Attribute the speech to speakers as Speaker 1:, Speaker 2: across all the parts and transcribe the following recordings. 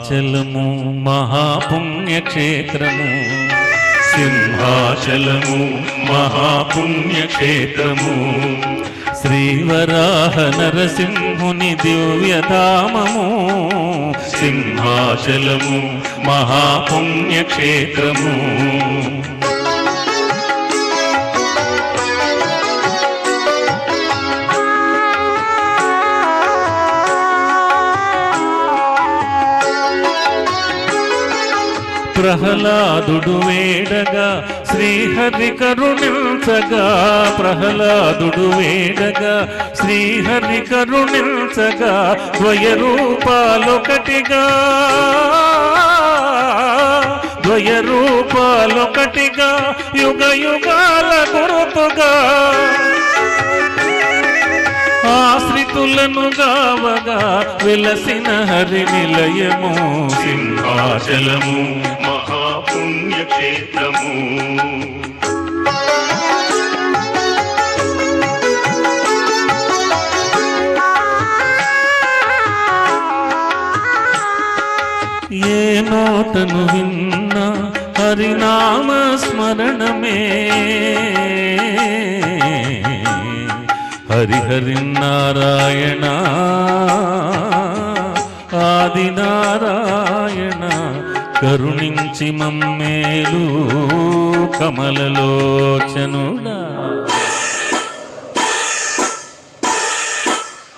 Speaker 1: సింహాచలము మహాపుణ్యక్షేత్రము, సింహాచలము మహాపుణ్యక్షేత్రము, శ్రీవరాహ నరసింహుని దివ్యధామము, సింహాచలము మహాపుణ్యక్షేత్రము. ప్రహ్లాదుడు వేడగా శ్రీహరి కరుణించగా, ప్రహ్లాదుడు వేడగా శ్రీహరి కరుణించగా, ద్వయరూపాలొకటిగా ద్వయరూపాలొకటిగా యుగ యుగాల గురుతుగా ఆశ్రితులను గావగా వెలసిన హరి నిలయము, సింహాచలము మహాపుణ్యక్షేత్రము. ఏ నోటను విన్నా హరినామ స్మరణమే, హరిహరి నారాయణ ఆది నారాయణ, కరుణించి మమ్మేలు కమలలోచనుడా.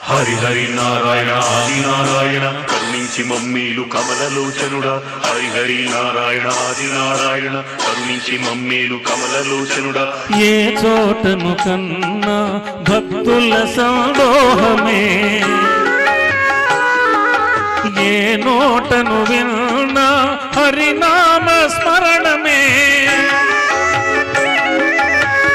Speaker 2: హరిహరి నారాయణ ఆది నారాయణ, కరుణించి మమ్మేలు కమలలోచనుడా. హరిహరి నారాయణ ఆది నారాయణ, కరుణించి మమ్మేలు కమలలోచనుడా.
Speaker 1: ఏ చోటను కన్నా భక్తుల సందోహమే, ఏ నోటను విన్నా హరినామ స్మరణమే,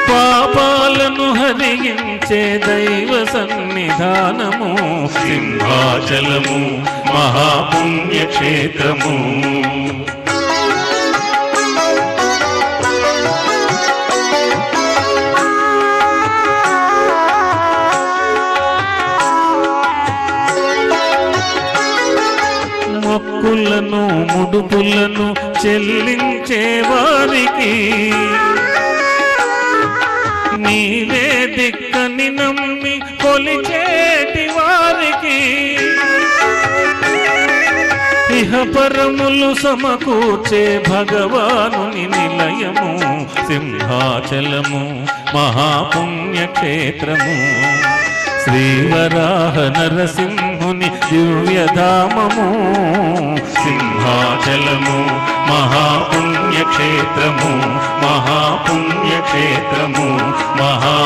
Speaker 1: పాపాలను హరించే దైవ సన్నిధానము, సింహాచలము మహాపుణ్యక్షేత్రము. మొక్కులను ముడుపులను చెల్లించే వారికి నీవే దిక్కని నమ్మి కొలిచేటి వారికి, ఇహపరములు సమకూర్చే భగవానుని నిలయము, సింహాచలము మహాపుణ్యక్షేత్రము, శ్రీవరాహ నరసింహుని దివ్యధామము, సింహాచలము మహాపుణ్యక్షేత్రము, మహాపుణ్యక్షేత్రము, మహా